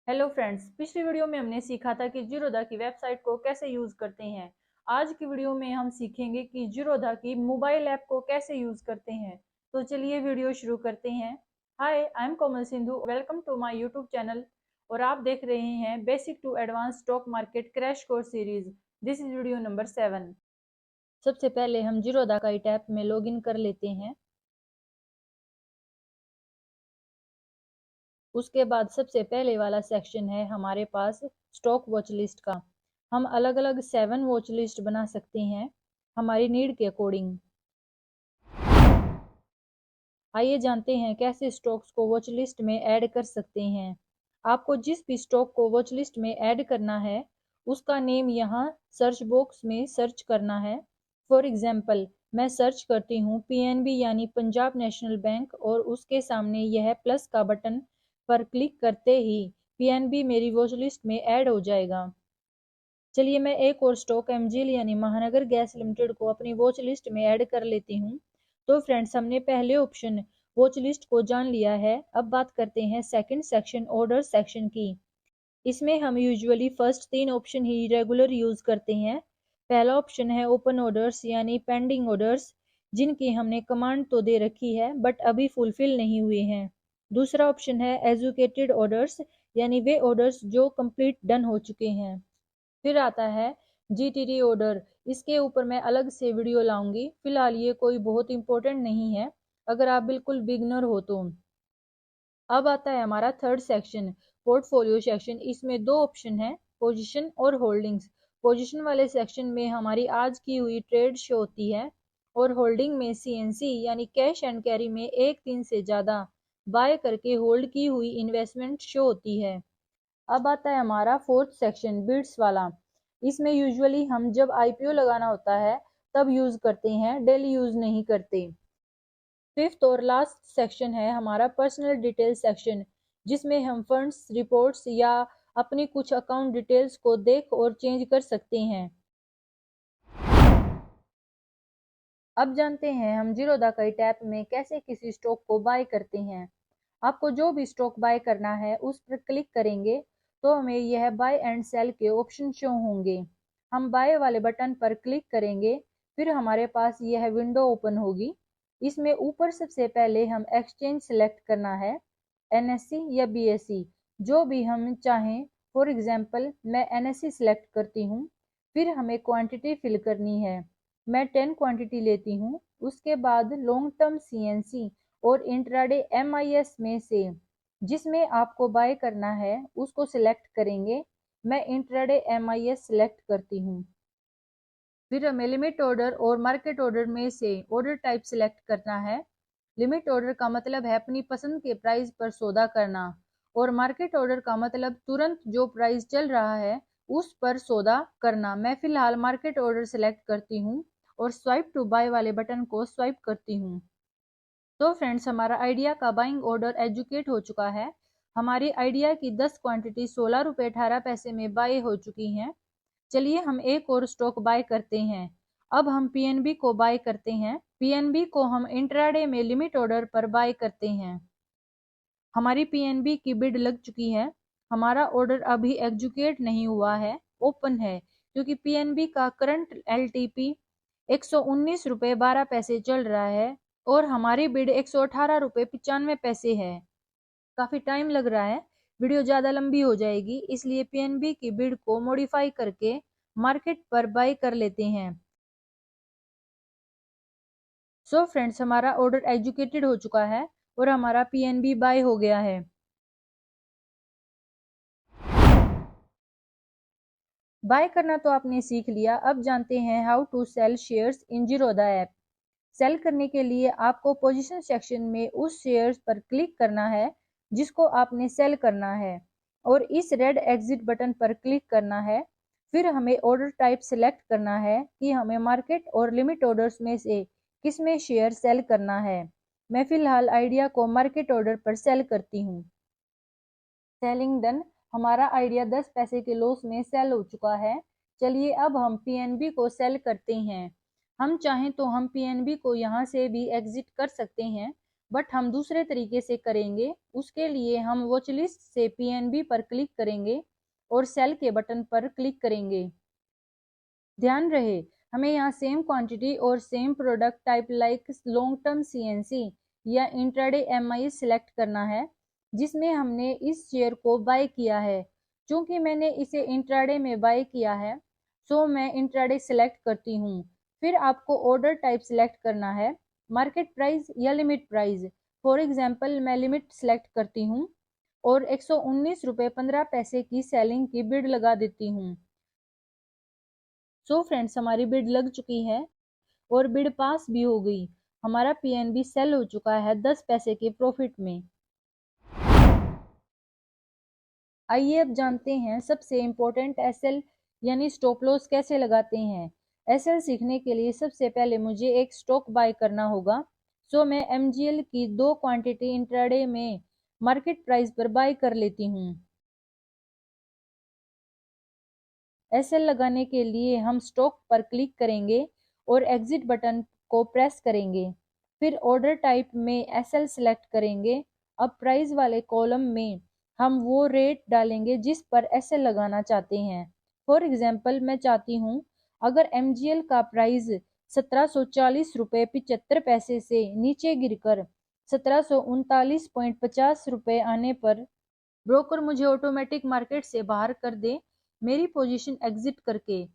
Hello friends, पिछली video में हमने सीखा था कि जीरोधा की वेबसाइट को कैसे यूज करते हैं। आज की वीडियो में हम सीखेंगे कि जीरोधा की मोबाइल ऐप को कैसे यूज करते हैं। तो चलिए वीडियो शुरू करते हैं। Hi, I am Komal Sindhu, welcome to my YouTube channel और आप देख रहे हैं basic to advance stock market crash course series. This is video number 7। सबसे पहले हम जीरोधा का ऐप में लॉग इन कर लेते हैं। उसके बाद सबसे पहले वाला सेक्शन है हमारे पास स्टॉक वॉच लिस्ट का। हम अलग अलग 7 वॉच लिस्ट बना सकते हैं हमारी नीड के अकॉर्डिंग। आइए जानते हैं कैसे स्टॉक्स को वॉच लिस्ट में ऐड कर सकते हैं। आपको जिस भी स्टॉक को वॉच लिस्ट में ऐड करना है उसका नेम यहाँ सर्च बॉक्स में सर्च करना है। फॉर एग्जाम्पल मैं सर्च करती हूँ पीएनबी यानी पंजाब नेशनल बैंक और उसके सामने यह प्लस का बटन पर क्लिक करते ही पीएनबी मेरी वॉच लिस्ट में ऐड हो जाएगा। चलिए मैं एक और स्टॉक एमजीएल यानी महानगर गैस लिमिटेड को अपनी वॉच लिस्ट में ऐड कर लेती हूँ। तो फ्रेंड्स, हमने पहले ऑप्शन वॉच लिस्ट को जान लिया है। अब बात करते हैं सेकंड सेक्शन ऑर्डर सेक्शन की। इसमें हम यूजुअली फर्स्ट 3 ऑप्शन ही रेगुलर यूज करते हैं। पहला ऑप्शन है ओपन ऑर्डर्स यानी पेंडिंग ऑर्डर्स, जिनकी हमने कमांड तो दे रखी है बट अभी फुलफिल नहीं हुए हैं। दूसरा ऑप्शन है एजुकेटेड ऑर्डर्स यानी वे ऑर्डर्स जो कंप्लीट डन हो चुके हैं। फिर आता है जीटीडी ऑर्डर। इसके ऊपर मैं अलग से वीडियो लाऊंगी, फिलहाल ये कोई बहुत इंपॉर्टेंट नहीं है अगर आप बिल्कुल बिगनर हो तो। अब आता है हमारा थर्ड सेक्शन पोर्टफोलियो सेक्शन। इसमें 2 ऑप्शन है, पोजीशन और होल्डिंग्स। पोजीशन वाले सेक्शन में हमारी आज की हुई ट्रेड शो होती है और होल्डिंग में सीएनसी यानी कैश एंड कैरी में एक दिन से ज्यादा बाय करके होल्ड की हुई इन्वेस्टमेंट शो होती है। अब आता है हमारा फोर्थ सेक्शन बिड्स वाला। इसमें यूजुअली हम जब आईपीओ लगाना होता है तब यूज करते हैं, डेली यूज नहीं करते। फिफ्थ और लास्ट सेक्शन है हमारा पर्सनल डिटेल सेक्शन, जिसमें हम फंड्स रिपोर्ट्स या अपनी कुछ अकाउंट डिटेल्स को देख और चेंज कर सकते हैं। अब जानते हैं हम जीरोधा का ऐप में कैसे किसी स्टॉक को बाय करते हैं। आपको जो भी स्टॉक बाय करना है उस पर क्लिक करेंगे तो हमें यह बाय एंड सेल के ऑप्शन शो होंगे। हम बाय वाले बटन पर क्लिक करेंगे, फिर हमारे पास यह विंडो ओपन होगी। इसमें ऊपर सबसे पहले हम एक्सचेंज सेलेक्ट करना है, एनएससी या बीएसई जो भी हम चाहें। फॉर एग्जांपल मैं एनएससी सेलेक्ट करती हूँ। फिर हमें क्वांटिटी फिल करनी है, मैं 10 क्वांटिटी लेती हूँ। उसके बाद लॉन्ग टर्म सीएनसी और इंट्राडे एमआईएस में से जिसमें आपको बाय करना है उसको सिलेक्ट करेंगे। मैं इंट्राडे एमआईएस सिलेक्ट करती हूँ। फिर हमें लिमिट ऑर्डर और मार्केट ऑर्डर में से ऑर्डर टाइप सिलेक्ट करना है। लिमिट ऑर्डर का मतलब है अपनी पसंद के प्राइस पर सौदा करना और मार्केट ऑर्डर का मतलब तुरंत जो प्राइस चल रहा है उस पर सौदा करना। मैं फिलहाल मार्केट ऑर्डर सिलेक्ट करती हूँ और स्वाइप टू बाय वाले बटन को स्वाइप करती हूँ। तो फ्रेंड्स, हमारा आइडिया का बाइंग ऑर्डर एजुकेट हो चुका है। हमारी आइडिया की 10 क्वांटिटी 16 रुपये 18 पैसे में बाय हो चुकी हैं। चलिए हम एक और स्टॉक बाय करते हैं। अब हम पीएनबी को बाय करते हैं। पीएनबी को हम इंट्राडे में लिमिट ऑर्डर पर बाय करते हैं। हमारी पीएनबी की बिड लग चुकी है। हमारा ऑर्डर अभी एग्जीक्यूट नहीं हुआ है, ओपन है, क्योंकि पीएनबी का करंट एलटीपी 119 रुपये 12 पैसे चल रहा है और हमारी बिड 118 रुपये 95 पैसे है। काफी टाइम लग रहा है, वीडियो ज्यादा लंबी हो जाएगी, इसलिए पीएनबी की बिड को मॉडिफाई करके मार्केट पर बाय कर लेते हैं। सो फ्रेंड्स, हमारा ऑर्डर एग्जीक्यूटेड हो चुका है और हमारा पीएनबी बाय हो गया है। बाय करना तो आपने सीख लिया। अब जानते हैं how to sell shares in Zerodha app. Sell करने के लिए आपको पोजीशन सेक्शन में उस शेयर्स पर क्लिक करना है जिसको आपने सेल करना है और इस रेड एग्जिट बटन पर क्लिक करना है। फिर हमें ऑर्डर टाइप सिलेक्ट करना है कि हमें मार्केट और लिमिट ऑर्डर्स में से किसमें शेयर सेल करना है। मैं फिलहाल आइडिया को मार्केट ऑर्डर पर सेल करती हूँ। Selling done. हमारा आइडिया 10 पैसे के लॉस में सेल हो चुका है। चलिए अब हम पीएनबी को सेल करते हैं। हम चाहें तो हम पीएनबी को यहाँ से भी एग्जिट कर सकते हैं, बट हम दूसरे तरीके से करेंगे। उसके लिए हम वॉच लिस्ट से PNB पर क्लिक करेंगे और सेल के बटन पर क्लिक करेंगे। ध्यान रहे हमें यहाँ सेम क्वांटिटी और same product type like long term CNC या इंट्राडे MI सिलेक्ट करना है जिसमें हमने इस शेयर को बाय किया है। क्योंकि मैंने इसे इंट्राडे में बाय किया है सो मैं इंट्राडे सिलेक्ट करती हूँ। फिर आपको ऑर्डर टाइप सिलेक्ट करना है, मार्केट प्राइस या लिमिट प्राइस। फॉर एग्जाम्पल मैं लिमिट सिलेक्ट करती हूँ और 119 रुपये 15 पैसे की सेलिंग की बिड लगा देती हूँ। सो फ्रेंड्स हमारी बिड लग चुकी है और बिड पास भी हो गई। हमारा PNB सेल हो चुका है 10 पैसे के प्रॉफिट में। आइए अब जानते हैं सबसे इम्पोर्टेंट SL यानी स्टॉप लॉस कैसे लगाते हैं। SL सीखने के लिए सबसे पहले मुझे एक स्टॉक बाय करना होगा। सो मैं MGL की 2 क्वांटिटी इंट्राडे में मार्केट प्राइस पर बाय कर लेती हूँ। SL लगाने के लिए हम स्टॉक पर क्लिक करेंगे और एग्जिट बटन को प्रेस करेंगे। फिर ऑर्डर टाइप में SL सेलेक्ट करेंगे। अब प्राइस वाले कॉलम में हम वो रेट डालेंगे जिस पर SL लगाना चाहते हैं। फॉर एग्जाम्पल मैं चाहती हूँ अगर MGL का प्राइस 1740 रुपये 75 पैसे से नीचे गिरकर 1739.50 रुपये आने पर ब्रोकर मुझे ऑटोमेटिक मार्केट से बाहर कर दे मेरी पोजीशन एग्जिट करके,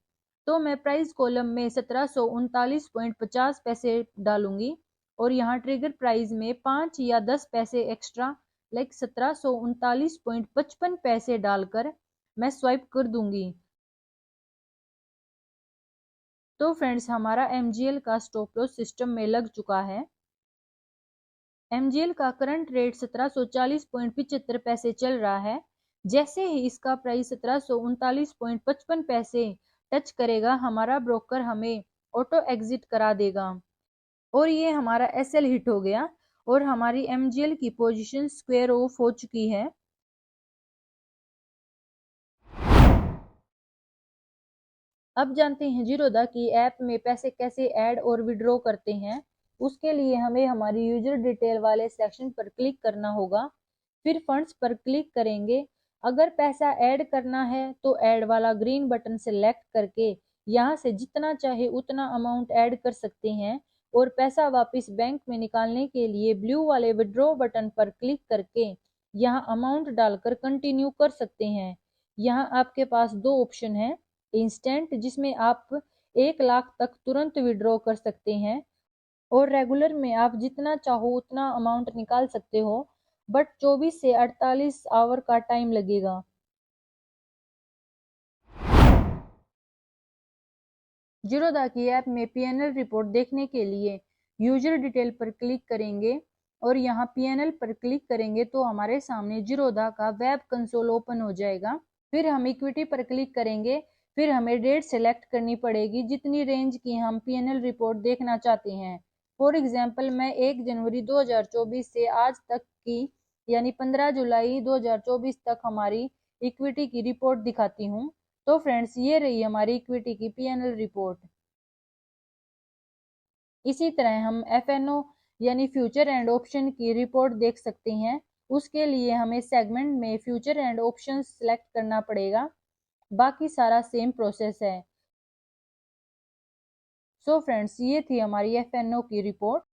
तो मैं प्राइस कॉलम में 1739.50 पैसे डालूंगी और यहाँ ट्रिगर प्राइस में 5 या 10 पैसे एक्स्ट्रा लाइक 1739.55 पैसे डालकर मैं स्वाइप कर दूंगी। तो फ्रेंड्स हमारा MGL का स्टॉप लॉस सिस्टम में लग चुका है। MGL का करंट रेट 1740.75 पैसे चल रहा है। जैसे ही इसका प्राइस 1739.55 पैसे टच करेगा हमारा ब्रोकर हमें ऑटो एग्जिट करा देगा और ये हमारा SL हिट हो गया और हमारी MGL की पोजीशन स्क्वायर ऑफ हो चुकी है। अब जानते हैं जीरोधा की ऐप में पैसे कैसे ऐड और विड्रॉ करते हैं। उसके लिए हमें हमारी यूजर डिटेल वाले सेक्शन पर क्लिक करना होगा। फिर फंड्स पर क्लिक करेंगे। अगर पैसा ऐड करना है तो ऐड वाला ग्रीन बटन सेलेक्ट करके यहाँ से जितना चाहे उतना अमाउंट ऐड कर सकते हैं और पैसा वापस बैंक में निकालने के लिए ब्लू वाले विड्रॉ बटन पर क्लिक करके यहाँ अमाउंट डालकर कंटिन्यू कर सकते हैं। यहाँ आपके पास 2 ऑप्शन हैं, इंस्टेंट जिसमें आप 1 लाख तक तुरंत विड्रॉ कर सकते हैं और रेगुलर में आप जितना चाहो उतना अमाउंट निकाल सकते हो बट 24 से 48 आवर का टाइम लगेगा। जीरोधा की ऐप में PNL रिपोर्ट देखने के लिए यूजर डिटेल पर क्लिक करेंगे और यहाँ PNL पर क्लिक करेंगे तो हमारे सामने जीरोधा का वेब कंसोल ओपन हो जाएगा। फिर हम इक्विटी पर क्लिक करेंगे। फिर हमें डेट सेलेक्ट करनी पड़ेगी जितनी रेंज की हम PNL रिपोर्ट देखना चाहते हैं। फॉर एग्जाम्पल मैं 1 जनवरी 2024 से आज तक की यानी 15 जुलाई 2024 तक हमारी इक्विटी की रिपोर्ट दिखाती हूँ। तो फ्रेंड्स ये रही हमारी इक्विटी की PNL रिपोर्ट। इसी तरह हम FNO यानी फ्यूचर एंड ऑप्शन की रिपोर्ट देख सकते हैं। उसके लिए हमें सेगमेंट में फ्यूचर एंड ऑप्शन सेलेक्ट करना पड़ेगा। बाकी सारा सेम प्रोसेस है। सो फ्रेंड्स ये थी हमारी FNO की रिपोर्ट।